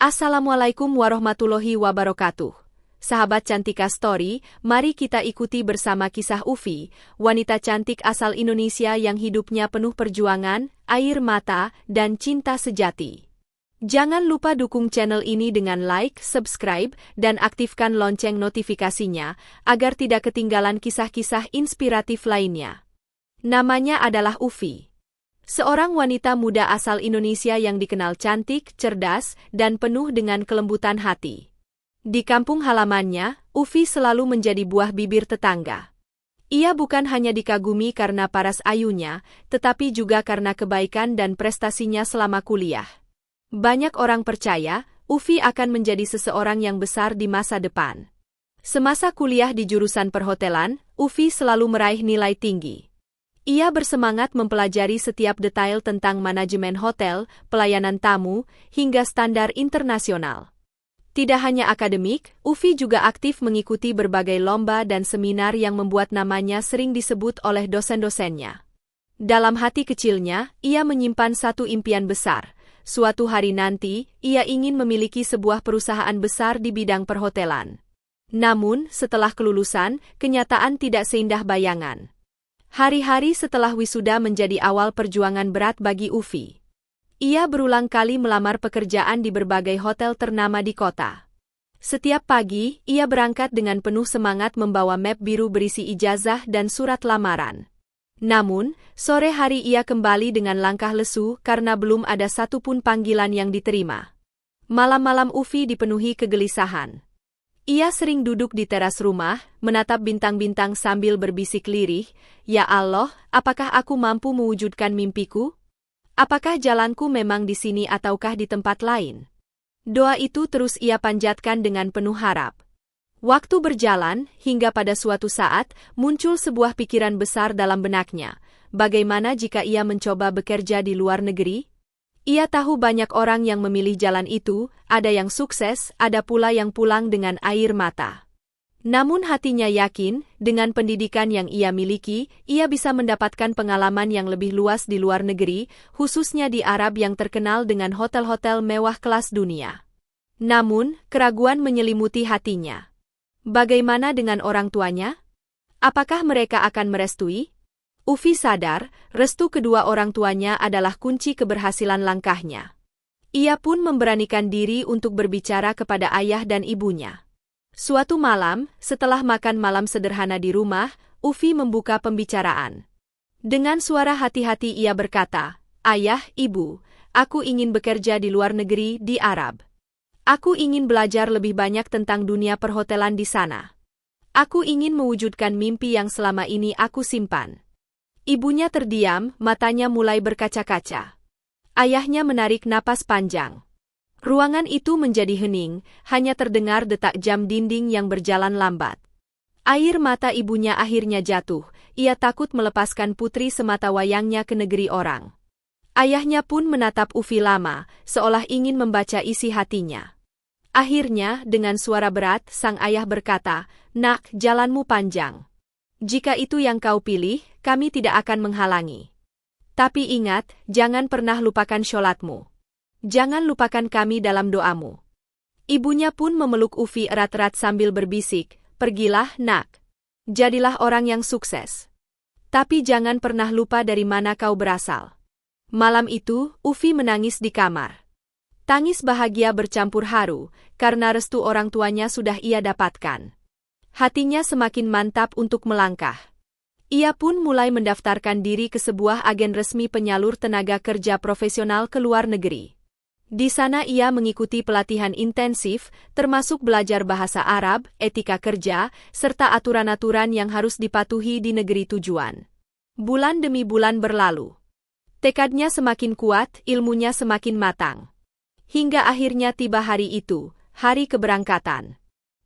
Assalamualaikum warahmatullahi wabarakatuh. Sahabat Cantika Story, mari kita ikuti bersama kisah Ufi, wanita cantik asal Indonesia yang hidupnya penuh perjuangan, air mata, dan cinta sejati. Jangan lupa dukung channel ini dengan like, subscribe, dan aktifkan lonceng notifikasinya, agar tidak ketinggalan kisah-kisah inspiratif lainnya. Namanya adalah Ufi. Seorang wanita muda asal Indonesia yang dikenal cantik, cerdas, dan penuh dengan kelembutan hati. Di kampung halamannya, Ufi selalu menjadi buah bibir tetangga. Ia bukan hanya dikagumi karena paras ayunya, tetapi juga karena kebaikan dan prestasinya selama kuliah. Banyak orang percaya, Ufi akan menjadi seseorang yang besar di masa depan. Semasa kuliah di jurusan perhotelan, Ufi selalu meraih nilai tinggi. Ia bersemangat mempelajari setiap detail tentang manajemen hotel, pelayanan tamu, hingga standar internasional. Tidak hanya akademik, Ufi juga aktif mengikuti berbagai lomba dan seminar yang membuat namanya sering disebut oleh dosen-dosennya. Dalam hati kecilnya, ia menyimpan satu impian besar. Suatu hari nanti, ia ingin memiliki sebuah perusahaan besar di bidang perhotelan. Namun, setelah kelulusan, kenyataan tidak seindah bayangan. Hari-hari setelah wisuda menjadi awal perjuangan berat bagi Ufi. Ia berulang kali melamar pekerjaan di berbagai hotel ternama di kota. Setiap pagi, ia berangkat dengan penuh semangat membawa map biru berisi ijazah dan surat lamaran. Namun, sore hari ia kembali dengan langkah lesu karena belum ada satupun panggilan yang diterima. Malam-malam Ufi dipenuhi kegelisahan. Ia sering duduk di teras rumah, menatap bintang-bintang sambil berbisik lirih, "Ya Allah, apakah aku mampu mewujudkan mimpiku? Apakah jalanku memang di sini ataukah di tempat lain?" Doa itu terus ia panjatkan dengan penuh harap. Waktu berjalan, hingga pada suatu saat, muncul sebuah pikiran besar dalam benaknya. Bagaimana jika ia mencoba bekerja di luar negeri? Ia tahu banyak orang yang memilih jalan itu, ada yang sukses, ada pula yang pulang dengan air mata. Namun hatinya yakin, dengan pendidikan yang ia miliki, ia bisa mendapatkan pengalaman yang lebih luas di luar negeri, khususnya di Arab yang terkenal dengan hotel-hotel mewah kelas dunia. Namun, keraguan menyelimuti hatinya. Bagaimana dengan orang tuanya? Apakah mereka akan merestui? Ufi sadar, restu kedua orang tuanya adalah kunci keberhasilan langkahnya. Ia pun memberanikan diri untuk berbicara kepada ayah dan ibunya. Suatu malam, setelah makan malam sederhana di rumah, Ufi membuka pembicaraan. Dengan suara hati-hati ia berkata, "Ayah, Ibu, aku ingin bekerja di luar negeri di Arab. Aku ingin belajar lebih banyak tentang dunia perhotelan di sana. Aku ingin mewujudkan mimpi yang selama ini aku simpan." Ibunya terdiam, matanya mulai berkaca-kaca. Ayahnya menarik napas panjang. Ruangan itu menjadi hening, hanya terdengar detak jam dinding yang berjalan lambat. Air mata ibunya akhirnya jatuh, ia takut melepaskan putri sematawayangnya ke negeri orang. Ayahnya pun menatap Ufi lama, seolah ingin membaca isi hatinya. Akhirnya, dengan suara berat, sang ayah berkata, "Nak, jalanmu panjang. Jika itu yang kau pilih, kami tidak akan menghalangi. Tapi ingat, jangan pernah lupakan sholatmu. Jangan lupakan kami dalam doamu." Ibunya pun memeluk Ufi erat-erat sambil berbisik, "Pergilah, nak. Jadilah orang yang sukses. Tapi jangan pernah lupa dari mana kau berasal." Malam itu, Ufi menangis di kamar. Tangis bahagia bercampur haru, karena restu orang tuanya sudah ia dapatkan. Hatinya semakin mantap untuk melangkah. Ia pun mulai mendaftarkan diri ke sebuah agen resmi penyalur tenaga kerja profesional ke luar negeri. Di sana ia mengikuti pelatihan intensif, termasuk belajar bahasa Arab, etika kerja, serta aturan-aturan yang harus dipatuhi di negeri tujuan. Bulan demi bulan berlalu. Tekadnya semakin kuat, ilmunya semakin matang. Hingga akhirnya tiba hari itu, hari keberangkatan.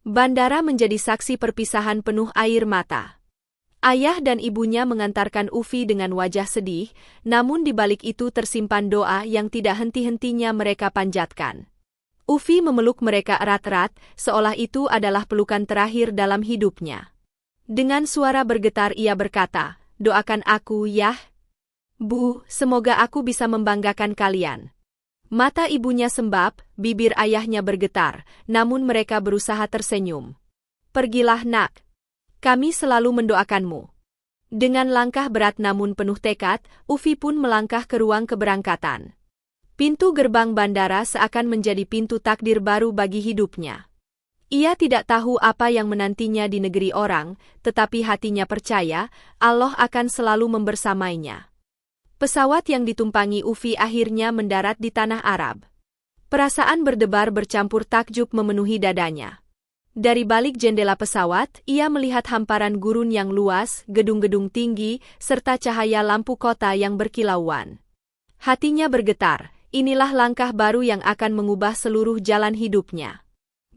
Bandara menjadi saksi perpisahan penuh air mata. Ayah dan ibunya mengantarkan Ufi dengan wajah sedih, namun di balik itu tersimpan doa yang tidak henti-hentinya mereka panjatkan. Ufi memeluk mereka erat-erat, seolah itu adalah pelukan terakhir dalam hidupnya. Dengan suara bergetar ia berkata, "Doakan aku, ya, Bu, semoga aku bisa membanggakan kalian. Mata ibunya sembab, bibir ayahnya bergetar, namun mereka berusaha tersenyum. Pergilah nak. Kami selalu mendoakanmu. Dengan langkah berat namun penuh tekad, Ufi pun melangkah ke ruang keberangkatan. Pintu gerbang bandara seakan menjadi pintu takdir baru bagi hidupnya. Ia tidak tahu apa yang menantinya di negeri orang, tetapi hatinya percaya Allah akan selalu membersamainya. Pesawat yang ditumpangi Ufi akhirnya mendarat di tanah Arab. Perasaan berdebar bercampur takjub memenuhi dadanya. Dari balik jendela pesawat, ia melihat hamparan gurun yang luas, gedung-gedung tinggi, serta cahaya lampu kota yang berkilauan. Hatinya bergetar, inilah langkah baru yang akan mengubah seluruh jalan hidupnya.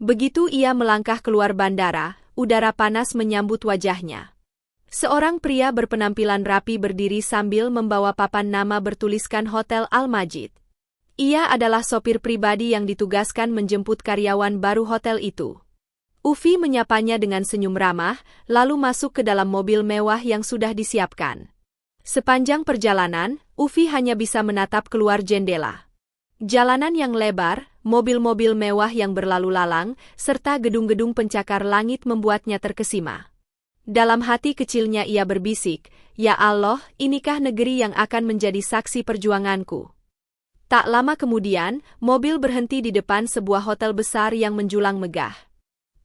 Begitu ia melangkah keluar bandara, udara panas menyambut wajahnya. Seorang pria berpenampilan rapi berdiri sambil membawa papan nama bertuliskan Hotel Al-Majid. Ia adalah sopir pribadi yang ditugaskan menjemput karyawan baru hotel itu. Ufi menyapanya dengan senyum ramah, lalu masuk ke dalam mobil mewah yang sudah disiapkan. Sepanjang perjalanan, Ufi hanya bisa menatap keluar jendela. Jalanan yang lebar, mobil-mobil mewah yang berlalu lalang, serta gedung-gedung pencakar langit membuatnya terkesima. Dalam hati kecilnya ia berbisik, "Ya Allah, inikah negeri yang akan menjadi saksi perjuanganku?" Tak lama kemudian, mobil berhenti di depan sebuah hotel besar yang menjulang megah.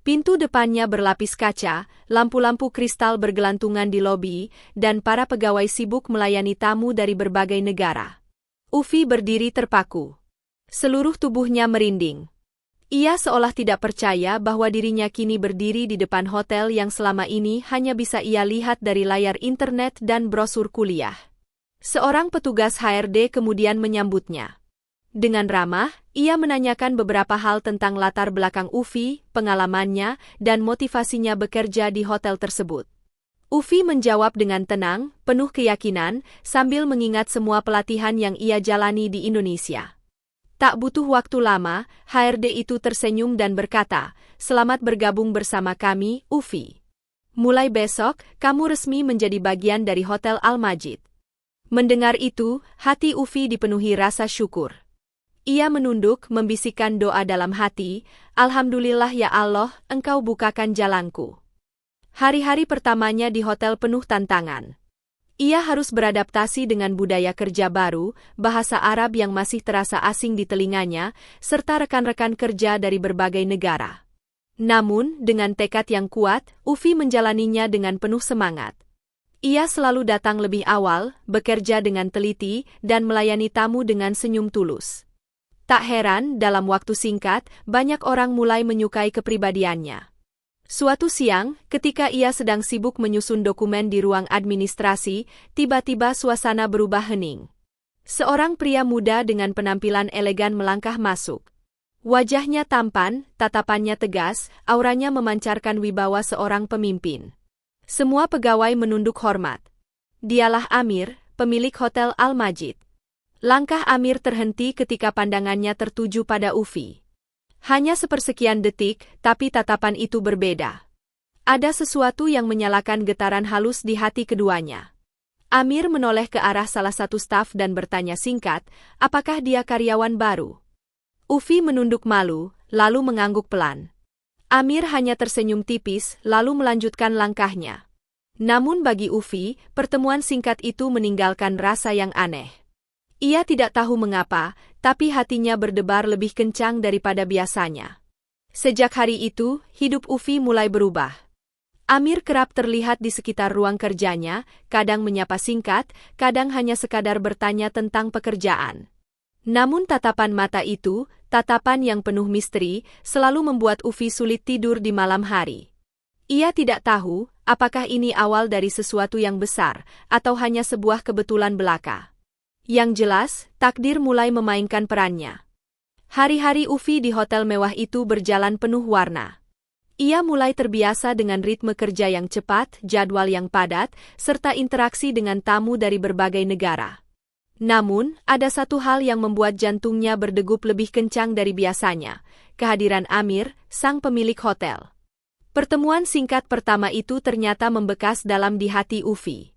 Pintu depannya berlapis kaca, lampu-lampu kristal bergelantungan di lobi, dan para pegawai sibuk melayani tamu dari berbagai negara. Ufi berdiri terpaku. Seluruh tubuhnya merinding. Ia seolah tidak percaya bahwa dirinya kini berdiri di depan hotel yang selama ini hanya bisa ia lihat dari layar internet dan brosur kuliah. Seorang petugas HRD kemudian menyambutnya. Dengan ramah, ia menanyakan beberapa hal tentang latar belakang Ufi, pengalamannya, dan motivasinya bekerja di hotel tersebut. Ufi menjawab dengan tenang, penuh keyakinan, sambil mengingat semua pelatihan yang ia jalani di Indonesia. Tak butuh waktu lama, HRD itu tersenyum dan berkata, "Selamat bergabung bersama kami, Ufi. Mulai besok, kamu resmi menjadi bagian dari Hotel Al-Majid." Mendengar itu, hati Ufi dipenuhi rasa syukur. Ia menunduk, membisikkan doa dalam hati, "Alhamdulillah ya Allah, Engkau bukakan jalanku." Hari-hari pertamanya di hotel penuh tantangan. Ia harus beradaptasi dengan budaya kerja baru, bahasa Arab yang masih terasa asing di telinganya, serta rekan-rekan kerja dari berbagai negara. Namun, dengan tekad yang kuat, Ufi menjalaninya dengan penuh semangat. Ia selalu datang lebih awal, bekerja dengan teliti, dan melayani tamu dengan senyum tulus. Tak heran, dalam waktu singkat, banyak orang mulai menyukai kepribadiannya. Suatu siang, ketika ia sedang sibuk menyusun dokumen di ruang administrasi, tiba-tiba suasana berubah hening. Seorang pria muda dengan penampilan elegan melangkah masuk. Wajahnya tampan, tatapannya tegas, auranya memancarkan wibawa seorang pemimpin. Semua pegawai menunduk hormat. Dialah Amir, pemilik Hotel Al-Majid. Langkah Amir terhenti ketika pandangannya tertuju pada Ufi. Hanya sepersekian detik, tapi tatapan itu berbeda. Ada sesuatu yang menyalakan getaran halus di hati keduanya. Amir menoleh ke arah salah satu staf dan bertanya singkat, apakah dia karyawan baru? Ufi menunduk malu, lalu mengangguk pelan. Amir hanya tersenyum tipis, lalu melanjutkan langkahnya. Namun bagi Ufi, pertemuan singkat itu meninggalkan rasa yang aneh. Ia tidak tahu mengapa, tapi hatinya berdebar lebih kencang daripada biasanya. Sejak hari itu, hidup Ufi mulai berubah. Amir kerap terlihat di sekitar ruang kerjanya, kadang menyapa singkat, kadang hanya sekadar bertanya tentang pekerjaan. Namun tatapan mata itu, tatapan yang penuh misteri, selalu membuat Ufi sulit tidur di malam hari. Ia tidak tahu, apakah ini awal dari sesuatu yang besar, atau hanya sebuah kebetulan belaka. Yang jelas, takdir mulai memainkan perannya. Hari-hari Ufi di hotel mewah itu berjalan penuh warna. Ia mulai terbiasa dengan ritme kerja yang cepat, jadwal yang padat, serta interaksi dengan tamu dari berbagai negara. Namun, ada satu hal yang membuat jantungnya berdegup lebih kencang dari biasanya, kehadiran Amir, sang pemilik hotel. Pertemuan singkat pertama itu ternyata membekas dalam di hati Ufi.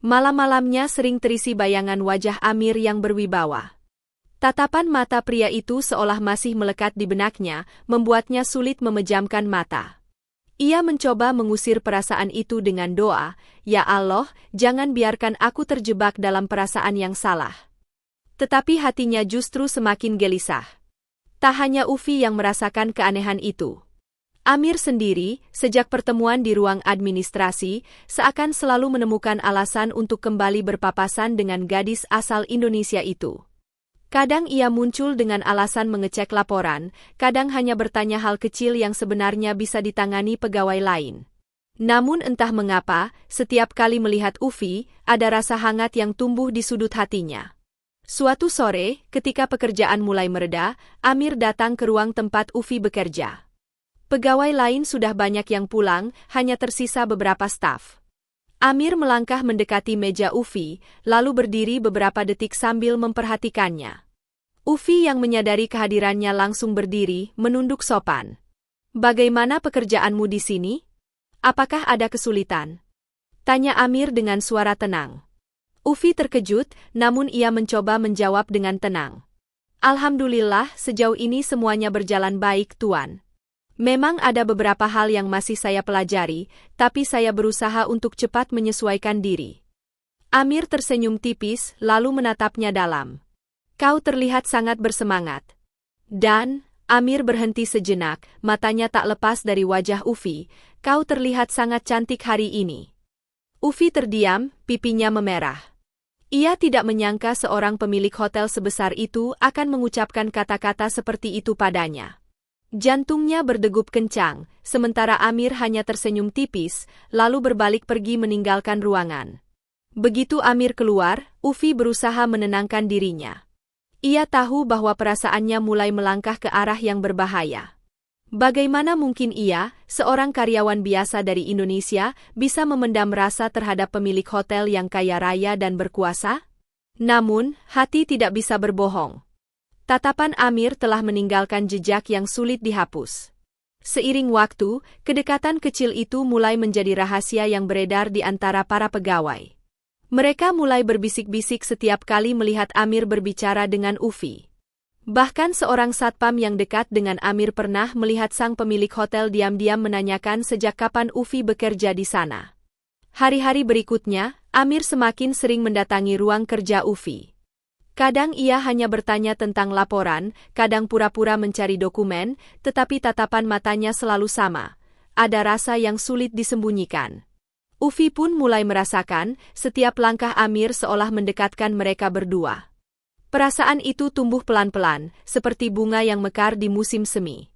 Malam-malamnya sering terisi bayangan wajah Amir yang berwibawa. Tatapan mata pria itu seolah masih melekat di benaknya, membuatnya sulit memejamkan mata. Ia mencoba mengusir perasaan itu dengan doa, "Ya Allah, jangan biarkan aku terjebak dalam perasaan yang salah." Tetapi hatinya justru semakin gelisah. Tak hanya Ufi yang merasakan keanehan itu. Amir sendiri, sejak pertemuan di ruang administrasi, seakan selalu menemukan alasan untuk kembali berpapasan dengan gadis asal Indonesia itu. Kadang ia muncul dengan alasan mengecek laporan, kadang hanya bertanya hal kecil yang sebenarnya bisa ditangani pegawai lain. Namun entah mengapa, setiap kali melihat Ufi, ada rasa hangat yang tumbuh di sudut hatinya. Suatu sore, ketika pekerjaan mulai mereda, Amir datang ke ruang tempat Ufi bekerja. Pegawai lain sudah banyak yang pulang, hanya tersisa beberapa staf. Amir melangkah mendekati meja Ufi, lalu berdiri beberapa detik sambil memperhatikannya. Ufi yang menyadari kehadirannya langsung berdiri, menunduk sopan. "Bagaimana pekerjaanmu di sini? Apakah ada kesulitan?" tanya Amir dengan suara tenang. Ufi terkejut, namun ia mencoba menjawab dengan tenang. "Alhamdulillah, sejauh ini semuanya berjalan baik, Tuan. Memang ada beberapa hal yang masih saya pelajari, tapi saya berusaha untuk cepat menyesuaikan diri." Amir tersenyum tipis, lalu menatapnya dalam. "Kau terlihat sangat bersemangat." Dan, Amir berhenti sejenak, matanya tak lepas dari wajah Ufi. "Kau terlihat sangat cantik hari ini." Ufi terdiam, pipinya memerah. Ia tidak menyangka seorang pemilik hotel sebesar itu akan mengucapkan kata-kata seperti itu padanya. Jantungnya berdegup kencang, sementara Amir hanya tersenyum tipis, lalu berbalik pergi meninggalkan ruangan. Begitu Amir keluar, Ufi berusaha menenangkan dirinya. Ia tahu bahwa perasaannya mulai melangkah ke arah yang berbahaya. Bagaimana mungkin ia, seorang karyawan biasa dari Indonesia, bisa memendam rasa terhadap pemilik hotel yang kaya raya dan berkuasa? Namun, hati tidak bisa berbohong. Tatapan Amir telah meninggalkan jejak yang sulit dihapus. Seiring waktu, kedekatan kecil itu mulai menjadi rahasia yang beredar di antara para pegawai. Mereka mulai berbisik-bisik setiap kali melihat Amir berbicara dengan Ufi. Bahkan seorang satpam yang dekat dengan Amir pernah melihat sang pemilik hotel diam-diam menanyakan sejak kapan Ufi bekerja di sana. Hari-hari berikutnya, Amir semakin sering mendatangi ruang kerja Ufi. Kadang ia hanya bertanya tentang laporan, kadang pura-pura mencari dokumen, tetapi tatapan matanya selalu sama. Ada rasa yang sulit disembunyikan. Ufi pun mulai merasakan, setiap langkah Amir seolah mendekatkan mereka berdua. Perasaan itu tumbuh pelan-pelan, seperti bunga yang mekar di musim semi.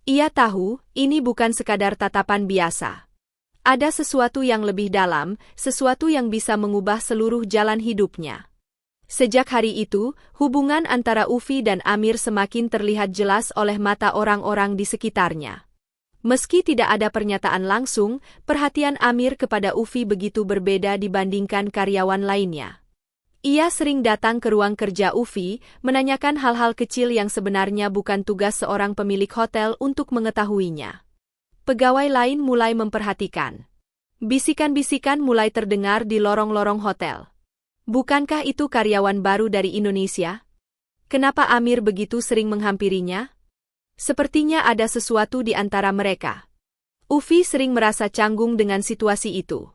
Ia tahu, ini bukan sekadar tatapan biasa. Ada sesuatu yang lebih dalam, sesuatu yang bisa mengubah seluruh jalan hidupnya. Sejak hari itu, hubungan antara Ufi dan Amir semakin terlihat jelas oleh mata orang-orang di sekitarnya. Meski tidak ada pernyataan langsung, perhatian Amir kepada Ufi begitu berbeda dibandingkan karyawan lainnya. Ia sering datang ke ruang kerja Ufi, menanyakan hal-hal kecil yang sebenarnya bukan tugas seorang pemilik hotel untuk mengetahuinya. Pegawai lain mulai memperhatikan. Bisikan-bisikan mulai terdengar di lorong-lorong hotel. Bukankah itu karyawan baru dari Indonesia? Kenapa Amir begitu sering menghampirinya? Sepertinya ada sesuatu di antara mereka. Ufi sering merasa canggung dengan situasi itu.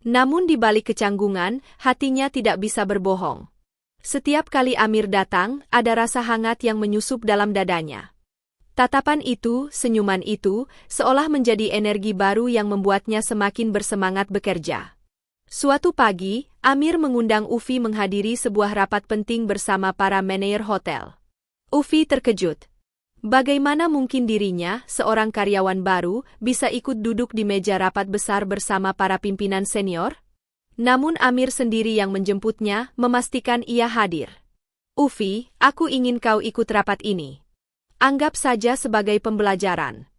Namun di balik kecanggungan, hatinya tidak bisa berbohong. Setiap kali Amir datang, ada rasa hangat yang menyusup dalam dadanya. Tatapan itu, senyuman itu, seolah menjadi energi baru yang membuatnya semakin bersemangat bekerja. Suatu pagi, Amir mengundang Ufi menghadiri sebuah rapat penting bersama para manajer hotel. Ufi terkejut. Bagaimana mungkin dirinya, seorang karyawan baru, bisa ikut duduk di meja rapat besar bersama para pimpinan senior? Namun Amir sendiri yang menjemputnya, memastikan ia hadir. "Ufi, aku ingin kau ikut rapat ini. Anggap saja sebagai pembelajaran.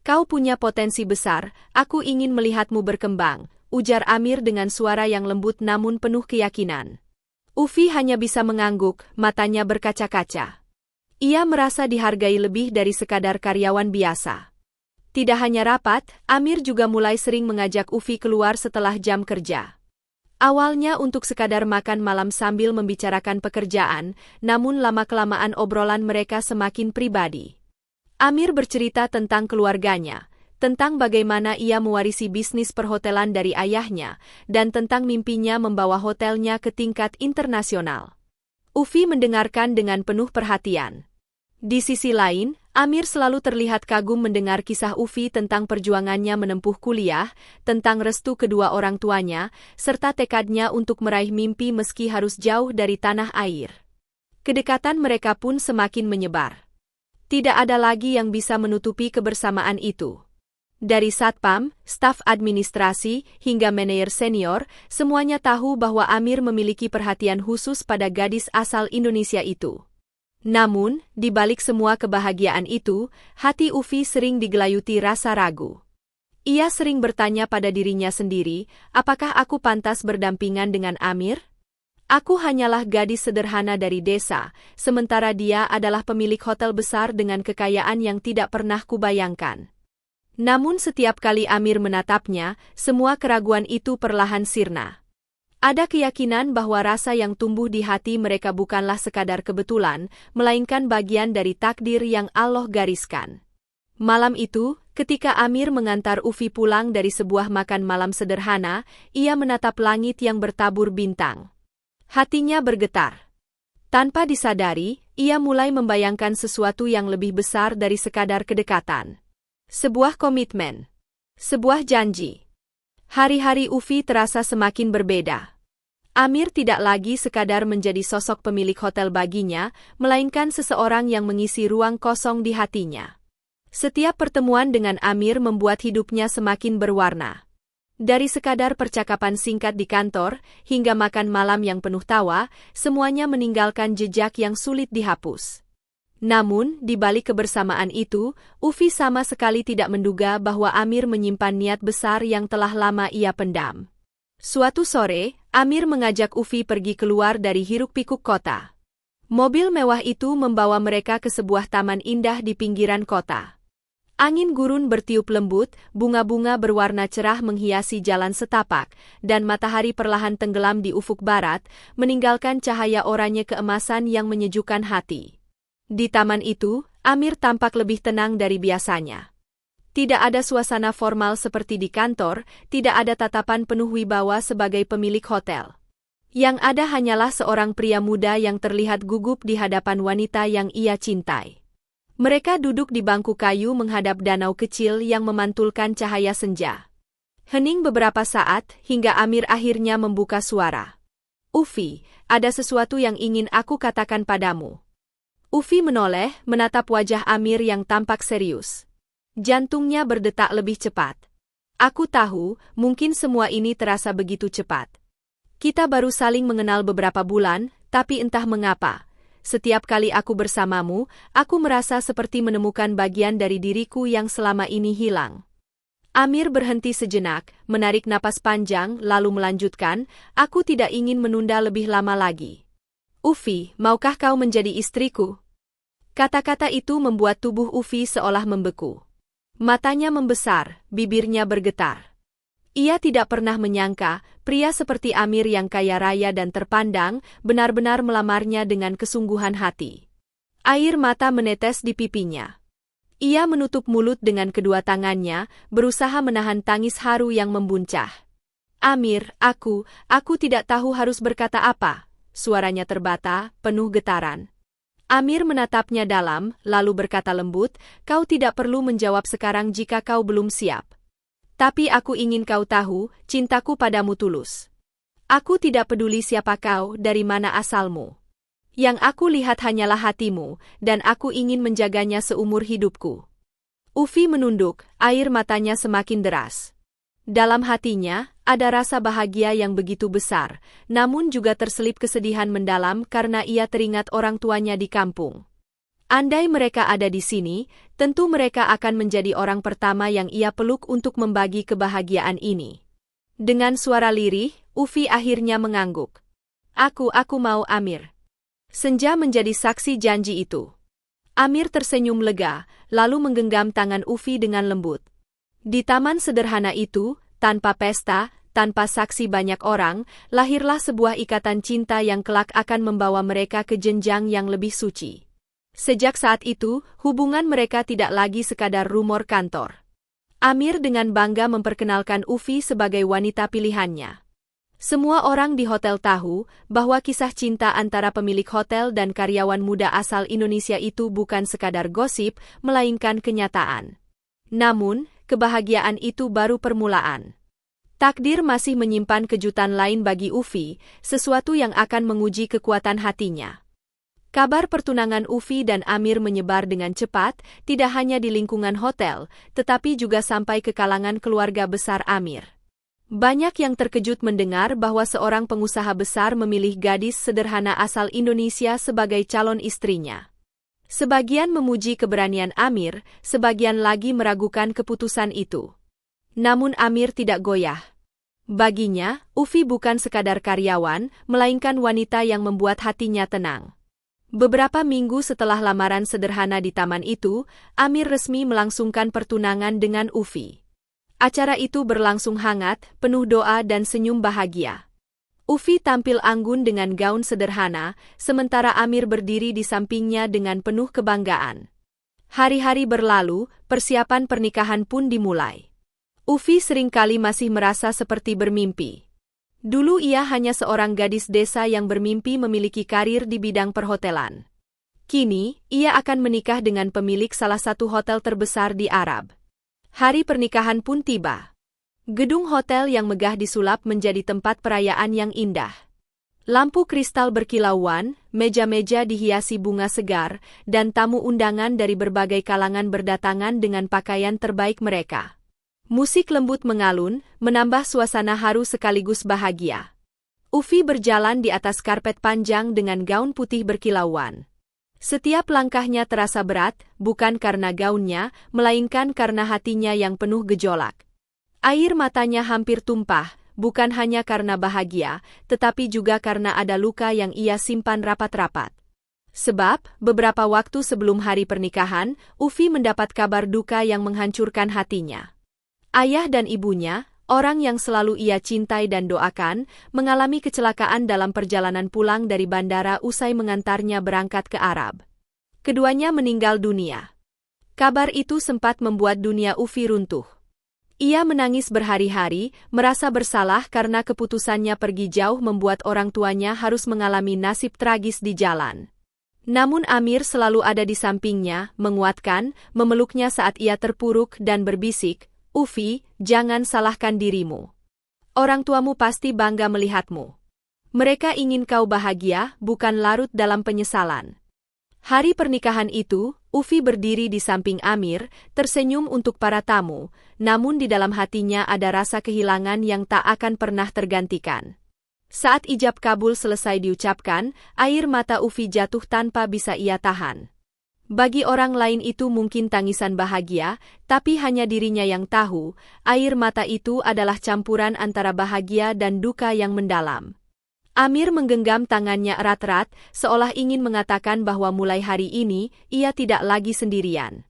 Kau punya potensi besar, aku ingin melihatmu berkembang," ujar Amir dengan suara yang lembut namun penuh keyakinan. Ufi hanya bisa mengangguk, matanya berkaca-kaca. Ia merasa dihargai lebih dari sekadar karyawan biasa. Tidak hanya rapat, Amir juga mulai sering mengajak Ufi keluar setelah jam kerja. Awalnya untuk sekadar makan malam sambil membicarakan pekerjaan, namun lama-kelamaan obrolan mereka semakin pribadi. Amir bercerita tentang keluarganya, tentang bagaimana ia mewarisi bisnis perhotelan dari ayahnya, dan tentang mimpinya membawa hotelnya ke tingkat internasional. Ufi mendengarkan dengan penuh perhatian. Di sisi lain, Amir selalu terlihat kagum mendengar kisah Ufi tentang perjuangannya menempuh kuliah, tentang restu kedua orang tuanya, serta tekadnya untuk meraih mimpi meski harus jauh dari tanah air. Kedekatan mereka pun semakin menyebar. Tidak ada lagi yang bisa menutupi kebersamaan itu. Dari satpam, staf administrasi, hingga manajer senior, semuanya tahu bahwa Amir memiliki perhatian khusus pada gadis asal Indonesia itu. Namun, di balik semua kebahagiaan itu, hati Ufi sering digelayuti rasa ragu. Ia sering bertanya pada dirinya sendiri, apakah aku pantas berdampingan dengan Amir? Aku hanyalah gadis sederhana dari desa, sementara dia adalah pemilik hotel besar dengan kekayaan yang tidak pernah kubayangkan. Namun setiap kali Amir menatapnya, semua keraguan itu perlahan sirna. Ada keyakinan bahwa rasa yang tumbuh di hati mereka bukanlah sekadar kebetulan, melainkan bagian dari takdir yang Allah gariskan. Malam itu, ketika Amir mengantar Ufi pulang dari sebuah makan malam sederhana, ia menatap langit yang bertabur bintang. Hatinya bergetar. Tanpa disadari, ia mulai membayangkan sesuatu yang lebih besar dari sekadar kedekatan. Sebuah komitmen. Sebuah janji. Hari-hari Ufi terasa semakin berbeda. Amir tidak lagi sekadar menjadi sosok pemilik hotel baginya, melainkan seseorang yang mengisi ruang kosong di hatinya. Setiap pertemuan dengan Amir membuat hidupnya semakin berwarna. Dari sekadar percakapan singkat di kantor, hingga makan malam yang penuh tawa, semuanya meninggalkan jejak yang sulit dihapus. Namun, di balik kebersamaan itu, Ufi sama sekali tidak menduga bahwa Amir menyimpan niat besar yang telah lama ia pendam. Suatu sore, Amir mengajak Ufi pergi keluar dari hiruk-pikuk kota. Mobil mewah itu membawa mereka ke sebuah taman indah di pinggiran kota. Angin gurun bertiup lembut, bunga-bunga berwarna cerah menghiasi jalan setapak, dan matahari perlahan tenggelam di ufuk barat, meninggalkan cahaya oranye keemasan yang menyejukkan hati. Di taman itu, Amir tampak lebih tenang dari biasanya. Tidak ada suasana formal seperti di kantor, tidak ada tatapan penuh wibawa sebagai pemilik hotel. Yang ada hanyalah seorang pria muda yang terlihat gugup di hadapan wanita yang ia cintai. Mereka duduk di bangku kayu menghadap danau kecil yang memantulkan cahaya senja. Hening beberapa saat, hingga Amir akhirnya membuka suara. "Ufi, ada sesuatu yang ingin aku katakan padamu." Ufi menoleh, menatap wajah Amir yang tampak serius. Jantungnya berdetak lebih cepat. "Aku tahu, mungkin semua ini terasa begitu cepat. Kita baru saling mengenal beberapa bulan, tapi entah mengapa, setiap kali aku bersamamu, aku merasa seperti menemukan bagian dari diriku yang selama ini hilang." Amir berhenti sejenak, menarik napas panjang, lalu melanjutkan, "Aku tidak ingin menunda lebih lama lagi. Ufi, maukah kau menjadi istriku?" Kata-kata itu membuat tubuh Ufi seolah membeku. Matanya membesar, bibirnya bergetar. Ia tidak pernah menyangka, pria seperti Amir yang kaya raya dan terpandang, benar-benar melamarnya dengan kesungguhan hati. Air mata menetes di pipinya. Ia menutup mulut dengan kedua tangannya, berusaha menahan tangis haru yang membuncah. "Amir, aku tidak tahu harus berkata apa." Suaranya terbata, penuh getaran. Amir menatapnya dalam, lalu berkata lembut, "Kau tidak perlu menjawab sekarang jika kau belum siap. Tapi aku ingin kau tahu, cintaku padamu tulus. Aku tidak peduli siapa kau, dari mana asalmu. Yang aku lihat hanyalah hatimu, dan aku ingin menjaganya seumur hidupku." Ufi menunduk, air matanya semakin deras. Dalam hatinya, ada rasa bahagia yang begitu besar, namun juga terselip kesedihan mendalam karena ia teringat orang tuanya di kampung. Andai mereka ada di sini, tentu mereka akan menjadi orang pertama yang ia peluk untuk membagi kebahagiaan ini. Dengan suara lirih, Ufi akhirnya mengangguk. Aku mau Amir." Senja menjadi saksi janji itu. Amir tersenyum lega, lalu menggenggam tangan Ufi dengan lembut. Di taman sederhana itu, tanpa pesta, tanpa saksi banyak orang, lahirlah sebuah ikatan cinta yang kelak akan membawa mereka ke jenjang yang lebih suci. Sejak saat itu, hubungan mereka tidak lagi sekadar rumor kantor. Amir dengan bangga memperkenalkan Ufi sebagai wanita pilihannya. Semua orang di hotel tahu bahwa kisah cinta antara pemilik hotel dan karyawan muda asal Indonesia itu bukan sekadar gosip, melainkan kenyataan. Namun, kebahagiaan itu baru permulaan. Takdir masih menyimpan kejutan lain bagi Ufi, sesuatu yang akan menguji kekuatan hatinya. Kabar pertunangan Ufi dan Amir menyebar dengan cepat, tidak hanya di lingkungan hotel, tetapi juga sampai ke kalangan keluarga besar Amir. Banyak yang terkejut mendengar bahwa seorang pengusaha besar memilih gadis sederhana asal Indonesia sebagai calon istrinya. Sebagian memuji keberanian Amir, sebagian lagi meragukan keputusan itu. Namun Amir tidak goyah. Baginya, Ufi bukan sekadar karyawan, melainkan wanita yang membuat hatinya tenang. Beberapa minggu setelah lamaran sederhana di taman itu, Amir resmi melangsungkan pertunangan dengan Ufi. Acara itu berlangsung hangat, penuh doa dan senyum bahagia. Ufi tampil anggun dengan gaun sederhana, sementara Amir berdiri di sampingnya dengan penuh kebanggaan. Hari-hari berlalu, persiapan pernikahan pun dimulai. Ufi seringkali masih merasa seperti bermimpi. Dulu ia hanya seorang gadis desa yang bermimpi memiliki karir di bidang perhotelan. Kini, ia akan menikah dengan pemilik salah satu hotel terbesar di Arab. Hari pernikahan pun tiba. Gedung hotel yang megah disulap menjadi tempat perayaan yang indah. Lampu kristal berkilauan, meja-meja dihiasi bunga segar, dan tamu undangan dari berbagai kalangan berdatangan dengan pakaian terbaik mereka. Musik lembut mengalun, menambah suasana haru sekaligus bahagia. Ufi berjalan di atas karpet panjang dengan gaun putih berkilauan. Setiap langkahnya terasa berat, bukan karena gaunnya, melainkan karena hatinya yang penuh gejolak. Air matanya hampir tumpah, bukan hanya karena bahagia, tetapi juga karena ada luka yang ia simpan rapat-rapat. Sebab, beberapa waktu sebelum hari pernikahan, Ufi mendapat kabar duka yang menghancurkan hatinya. Ayah dan ibunya, orang yang selalu ia cintai dan doakan, mengalami kecelakaan dalam perjalanan pulang dari bandara usai mengantarnya berangkat ke Arab. Keduanya meninggal dunia. Kabar itu sempat membuat dunia Ufi runtuh. Ia menangis berhari-hari, merasa bersalah karena keputusannya pergi jauh membuat orang tuanya harus mengalami nasib tragis di jalan. Namun Amir selalu ada di sampingnya, menguatkan, memeluknya saat ia terpuruk dan berbisik, "Ufi, jangan salahkan dirimu. Orang tuamu pasti bangga melihatmu. Mereka ingin kau bahagia, bukan larut dalam penyesalan." Hari pernikahan itu, Ufi berdiri di samping Amir, tersenyum untuk para tamu, namun di dalam hatinya ada rasa kehilangan yang tak akan pernah tergantikan. Saat ijab kabul selesai diucapkan, air mata Ufi jatuh tanpa bisa ia tahan. Bagi orang lain itu mungkin tangisan bahagia, tapi hanya dirinya yang tahu, air mata itu adalah campuran antara bahagia dan duka yang mendalam. Amir menggenggam tangannya erat-erat, seolah ingin mengatakan bahwa mulai hari ini, ia tidak lagi sendirian.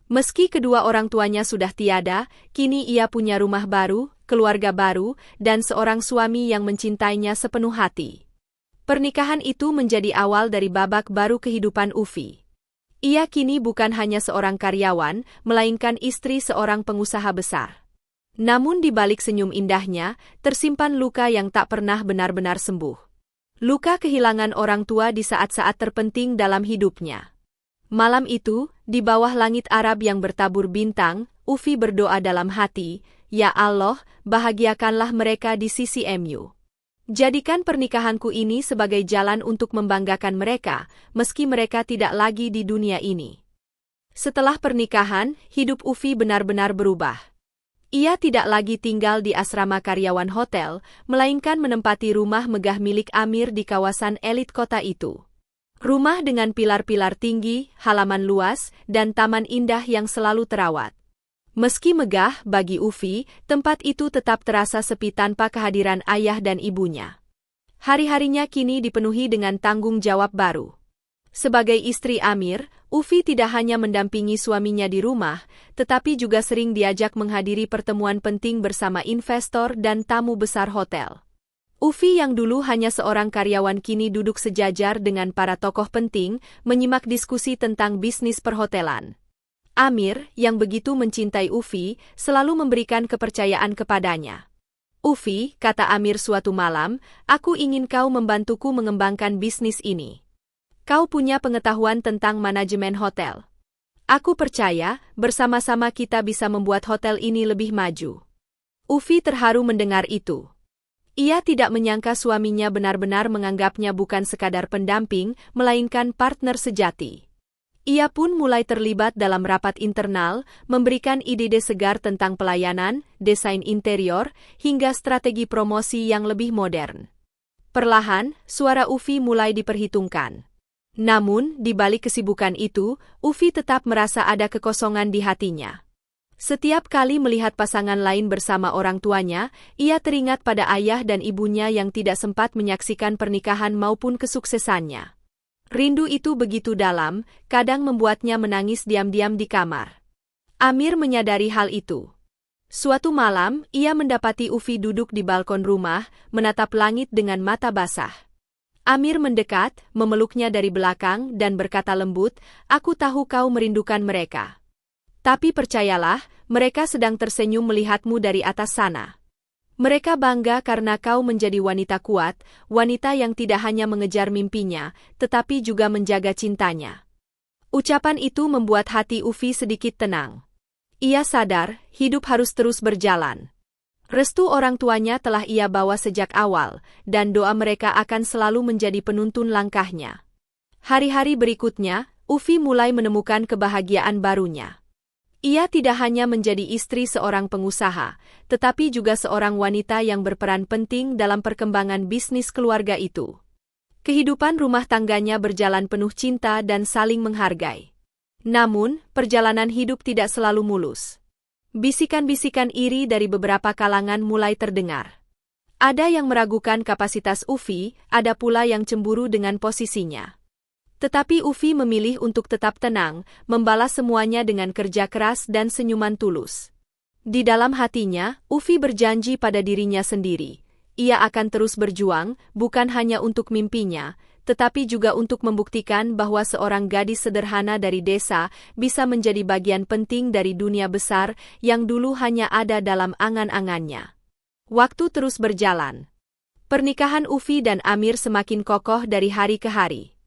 Meski kedua orang tuanya sudah tiada, kini ia punya rumah baru, keluarga baru, dan seorang suami yang mencintainya sepenuh hati. Pernikahan itu menjadi awal dari babak baru kehidupan Ufi. Ia kini bukan hanya seorang karyawan, melainkan istri seorang pengusaha besar. Namun di balik senyum indahnya, tersimpan luka yang tak pernah benar-benar sembuh. Luka kehilangan orang tua di saat-saat terpenting dalam hidupnya. Malam itu, di bawah langit Arab yang bertabur bintang, Ufi berdoa dalam hati, "Ya Allah, bahagiakanlah mereka di sisi MU. Jadikan pernikahanku ini sebagai jalan untuk membanggakan mereka, meski mereka tidak lagi di dunia ini." Setelah pernikahan, hidup Ufi benar-benar berubah. Ia tidak lagi tinggal di asrama karyawan hotel, melainkan menempati rumah megah milik Amir di kawasan elit kota itu. Rumah dengan pilar-pilar tinggi, halaman luas, dan taman indah yang selalu terawat. Meski megah bagi Ufi, tempat itu tetap terasa sepi tanpa kehadiran ayah dan ibunya. Hari-harinya kini dipenuhi dengan tanggung jawab baru. Sebagai istri Amir, Ufi tidak hanya mendampingi suaminya di rumah, tetapi juga sering diajak menghadiri pertemuan penting bersama investor dan tamu besar hotel. Ufi yang dulu hanya seorang karyawan kini duduk sejajar dengan para tokoh penting, menyimak diskusi tentang bisnis perhotelan. Amir, yang begitu mencintai Ufi, selalu memberikan kepercayaan kepadanya. Ufi, kata Amir suatu malam, aku ingin kau membantuku mengembangkan bisnis ini. Kau punya pengetahuan tentang manajemen hotel. Aku percaya, bersama-sama kita bisa membuat hotel ini lebih maju. Ufi terharu mendengar itu. Ia tidak menyangka suaminya benar-benar menganggapnya bukan sekadar pendamping, melainkan partner sejati. Ia pun mulai terlibat dalam rapat internal, memberikan ide-ide segar tentang pelayanan, desain interior, hingga strategi promosi yang lebih modern. Perlahan, suara Ufi mulai diperhitungkan. Namun, di balik kesibukan itu, Ufi tetap merasa ada kekosongan di hatinya. Setiap kali melihat pasangan lain bersama orang tuanya, ia teringat pada ayah dan ibunya yang tidak sempat menyaksikan pernikahan maupun kesuksesannya. Rindu itu begitu dalam, kadang membuatnya menangis diam-diam di kamar. Amir menyadari hal itu. Suatu malam, ia mendapati Ufi duduk di balkon rumah, menatap langit dengan mata basah. Amir mendekat, memeluknya dari belakang dan berkata lembut, "Aku tahu kau merindukan mereka. Tapi percayalah, mereka sedang tersenyum melihatmu dari atas sana. Mereka bangga karena kau menjadi wanita kuat, wanita yang tidak hanya mengejar mimpinya, tetapi juga menjaga cintanya." Ucapan itu membuat hati Ufi sedikit tenang. Ia sadar, hidup harus terus berjalan. Restu orang tuanya telah ia bawa sejak awal, dan doa mereka akan selalu menjadi penuntun langkahnya. Hari-hari berikutnya, Ufi mulai menemukan kebahagiaan barunya. Ia tidak hanya menjadi istri seorang pengusaha, tetapi juga seorang wanita yang berperan penting dalam perkembangan bisnis keluarga itu. Kehidupan rumah tangganya berjalan penuh cinta dan saling menghargai. Namun, perjalanan hidup tidak selalu mulus. Bisikan-bisikan iri dari beberapa kalangan mulai terdengar. Ada yang meragukan kapasitas Ufi, ada pula yang cemburu dengan posisinya. Tetapi Ufi memilih untuk tetap tenang, membalas semuanya dengan kerja keras dan senyuman tulus. Di dalam hatinya, Ufi berjanji pada dirinya sendiri. Ia akan terus berjuang, bukan hanya untuk mimpinya, tetapi juga untuk membuktikan bahwa seorang gadis sederhana dari desa bisa menjadi bagian penting dari dunia besar yang dulu hanya ada dalam angan-angannya. Waktu terus berjalan. Pernikahan Ufi dan Amir semakin kokoh dari hari ke hari.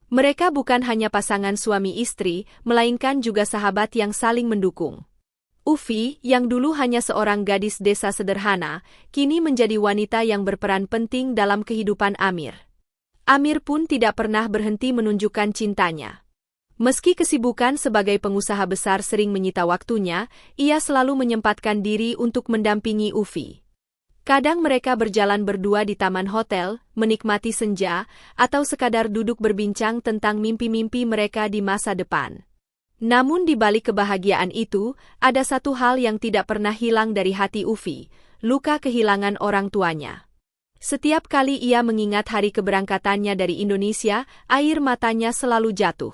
Mereka bukan hanya pasangan suami istri, melainkan juga sahabat yang saling mendukung. Ufi, yang dulu hanya seorang gadis desa sederhana, kini menjadi wanita yang berperan penting dalam kehidupan Amir. Amir pun tidak pernah berhenti menunjukkan cintanya. Meski kesibukan sebagai pengusaha besar sering menyita waktunya, ia selalu menyempatkan diri untuk mendampingi Ufi. Kadang mereka berjalan berdua di taman hotel, menikmati senja, atau sekadar duduk berbincang tentang mimpi-mimpi mereka di masa depan. Namun di balik kebahagiaan itu, ada satu hal yang tidak pernah hilang dari hati Ufi, luka kehilangan orang tuanya. Setiap kali ia mengingat hari keberangkatannya dari Indonesia, air matanya selalu jatuh.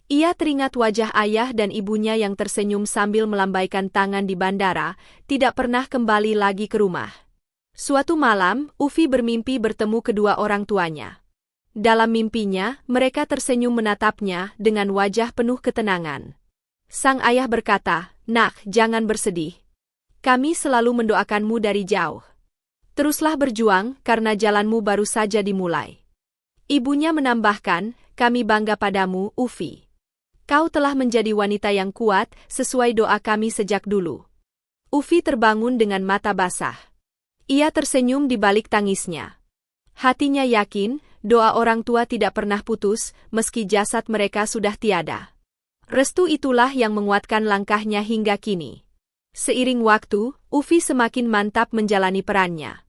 Ia teringat wajah ayah dan ibunya yang tersenyum sambil melambaikan tangan di bandara, tidak pernah kembali lagi ke rumah. Suatu malam, Ufi bermimpi bertemu kedua orang tuanya. Dalam mimpinya, mereka tersenyum menatapnya dengan wajah penuh ketenangan. Sang ayah berkata, "Nak, jangan bersedih. Kami selalu mendoakanmu dari jauh. Teruslah berjuang, karena jalanmu baru saja dimulai." Ibunya menambahkan, "Kami bangga padamu, Ufi. Kau telah menjadi wanita yang kuat, sesuai doa kami sejak dulu." Ufi terbangun dengan mata basah. Ia tersenyum di balik tangisnya. Hatinya yakin, doa orang tua tidak pernah putus, meski jasad mereka sudah tiada. Restu itulah yang menguatkan langkahnya hingga kini. Seiring waktu, Ufi semakin mantap menjalani perannya.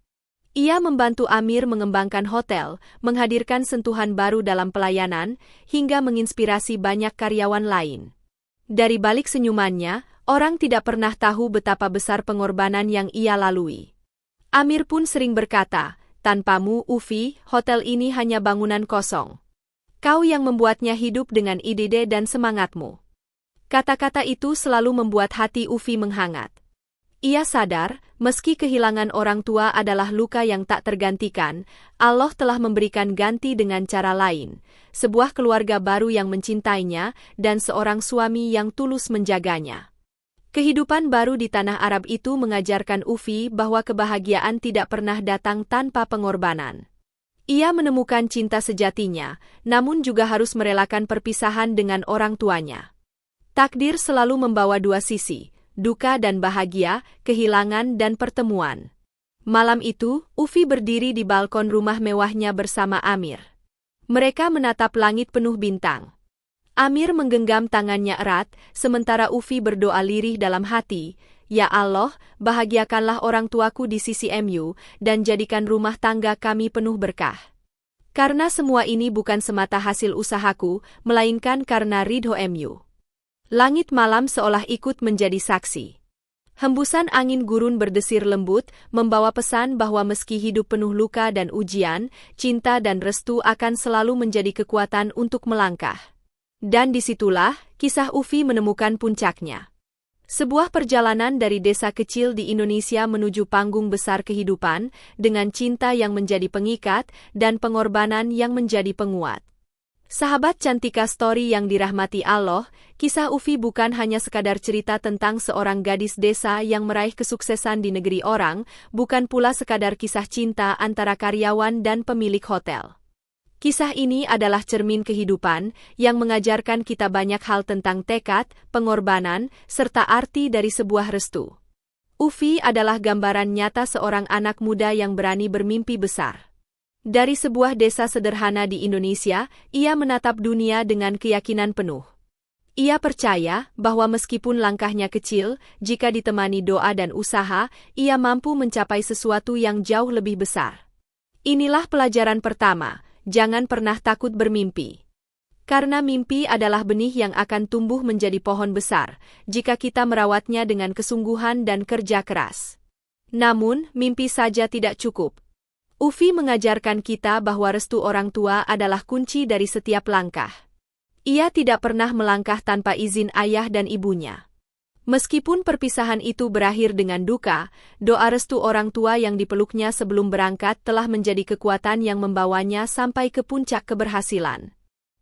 Ia membantu Amir mengembangkan hotel, menghadirkan sentuhan baru dalam pelayanan, hingga menginspirasi banyak karyawan lain. Dari balik senyumannya, orang tidak pernah tahu betapa besar pengorbanan yang ia lalui. Amir pun sering berkata, "Tanpamu, Ufi, hotel ini hanya bangunan kosong." Kau yang membuatnya hidup dengan ide dan semangatmu. Kata-kata itu selalu membuat hati Ufi menghangat. Ia sadar, meski kehilangan orang tua adalah luka yang tak tergantikan, Allah telah memberikan ganti dengan cara lain, sebuah keluarga baru yang mencintainya, dan seorang suami yang tulus menjaganya. Kehidupan baru di tanah Arab itu mengajarkan Ufi bahwa kebahagiaan tidak pernah datang tanpa pengorbanan. Ia menemukan cinta sejatinya, namun juga harus merelakan perpisahan dengan orang tuanya. Takdir selalu membawa dua sisi, duka dan bahagia, kehilangan dan pertemuan. Malam itu, Ufi berdiri di balkon rumah mewahnya bersama Amir. Mereka menatap langit penuh bintang. Amir menggenggam tangannya erat, sementara Ufi berdoa lirih dalam hati, "Ya Allah, bahagiakanlah orang tuaku di sisi MU, dan jadikan rumah tangga kami penuh berkah. Karena semua ini bukan semata hasil usahaku, melainkan karena ridho MU." Langit malam seolah ikut menjadi saksi. Hembusan angin gurun berdesir lembut, membawa pesan bahwa meski hidup penuh luka dan ujian, cinta dan restu akan selalu menjadi kekuatan untuk melangkah. Dan disitulah, kisah Ufi menemukan puncaknya. Sebuah perjalanan dari desa kecil di Indonesia menuju panggung besar kehidupan, dengan cinta yang menjadi pengikat dan pengorbanan yang menjadi penguat. Sahabat Cantika Story yang dirahmati Allah, kisah Ufi bukan hanya sekadar cerita tentang seorang gadis desa yang meraih kesuksesan di negeri orang, bukan pula sekadar kisah cinta antara karyawan dan pemilik hotel. Kisah ini adalah cermin kehidupan yang mengajarkan kita banyak hal tentang tekad, pengorbanan, serta arti dari sebuah restu. Ufi adalah gambaran nyata seorang anak muda yang berani bermimpi besar. Dari sebuah desa sederhana di Indonesia, ia menatap dunia dengan keyakinan penuh. Ia percaya bahwa meskipun langkahnya kecil, jika ditemani doa dan usaha, ia mampu mencapai sesuatu yang jauh lebih besar. Inilah pelajaran pertama, jangan pernah takut bermimpi. Karena mimpi adalah benih yang akan tumbuh menjadi pohon besar, jika kita merawatnya dengan kesungguhan dan kerja keras. Namun, mimpi saja tidak cukup. Ufi mengajarkan kita bahwa restu orang tua adalah kunci dari setiap langkah. Ia tidak pernah melangkah tanpa izin ayah dan ibunya. Meskipun perpisahan itu berakhir dengan duka, doa restu orang tua yang dipeluknya sebelum berangkat telah menjadi kekuatan yang membawanya sampai ke puncak keberhasilan.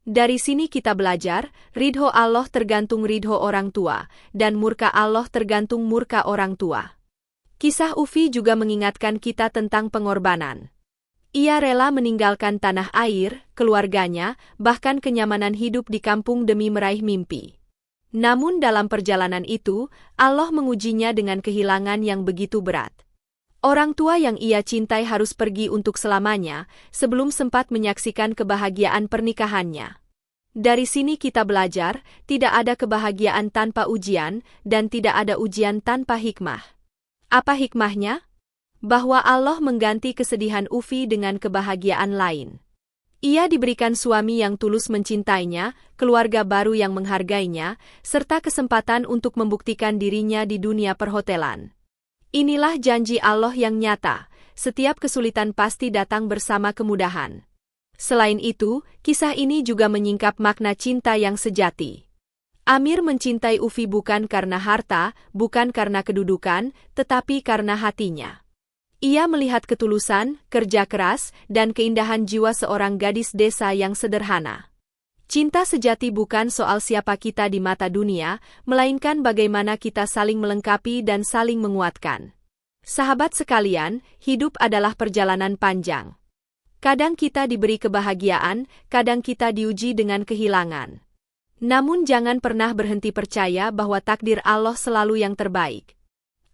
Dari sini kita belajar, ridho Allah tergantung ridho orang tua, dan murka Allah tergantung murka orang tua. Kisah Ufi juga mengingatkan kita tentang pengorbanan. Ia rela meninggalkan tanah air, keluarganya, bahkan kenyamanan hidup di kampung demi meraih mimpi. Namun dalam perjalanan itu, Allah mengujinya dengan kehilangan yang begitu berat. Orang tua yang ia cintai harus pergi untuk selamanya, sebelum sempat menyaksikan kebahagiaan pernikahannya. Dari sini kita belajar, tidak ada kebahagiaan tanpa ujian, dan tidak ada ujian tanpa hikmah. Apa hikmahnya? Bahwa Allah mengganti kesedihan Ufi dengan kebahagiaan lain. Ia diberikan suami yang tulus mencintainya, keluarga baru yang menghargainya, serta kesempatan untuk membuktikan dirinya di dunia perhotelan. Inilah janji Allah yang nyata, setiap kesulitan pasti datang bersama kemudahan. Selain itu, kisah ini juga menyingkap makna cinta yang sejati. Amir mencintai Ufi bukan karena harta, bukan karena kedudukan, tetapi karena hatinya. Ia melihat ketulusan, kerja keras, dan keindahan jiwa seorang gadis desa yang sederhana. Cinta sejati bukan soal siapa kita di mata dunia, melainkan bagaimana kita saling melengkapi dan saling menguatkan. Sahabat sekalian, hidup adalah perjalanan panjang. Kadang kita diberi kebahagiaan, kadang kita diuji dengan kehilangan. Namun jangan pernah berhenti percaya bahwa takdir Allah selalu yang terbaik.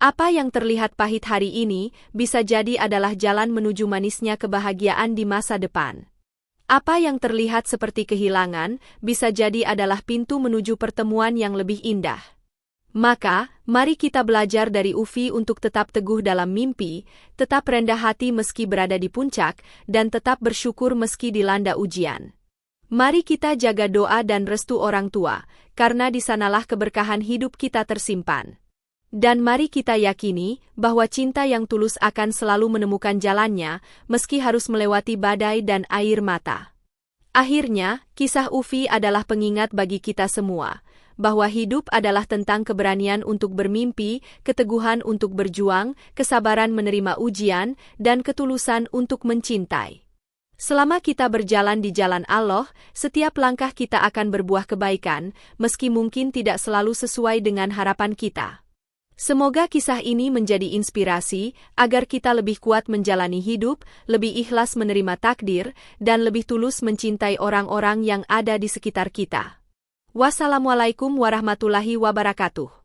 Apa yang terlihat pahit hari ini, bisa jadi adalah jalan menuju manisnya kebahagiaan di masa depan. Apa yang terlihat seperti kehilangan, bisa jadi adalah pintu menuju pertemuan yang lebih indah. Maka, mari kita belajar dari Ufi untuk tetap teguh dalam mimpi, tetap rendah hati meski berada di puncak, dan tetap bersyukur meski dilanda ujian. Mari kita jaga doa dan restu orang tua, karena di sanalah keberkahan hidup kita tersimpan. Dan mari kita yakini bahwa cinta yang tulus akan selalu menemukan jalannya, meski harus melewati badai dan air mata. Akhirnya, kisah Ufi adalah pengingat bagi kita semua, bahwa hidup adalah tentang keberanian untuk bermimpi, keteguhan untuk berjuang, kesabaran menerima ujian, dan ketulusan untuk mencintai. Selama kita berjalan di jalan Allah, setiap langkah kita akan berbuah kebaikan, meski mungkin tidak selalu sesuai dengan harapan kita. Semoga kisah ini menjadi inspirasi agar kita lebih kuat menjalani hidup, lebih ikhlas menerima takdir, dan lebih tulus mencintai orang-orang yang ada di sekitar kita. Wassalamualaikum warahmatullahi wabarakatuh.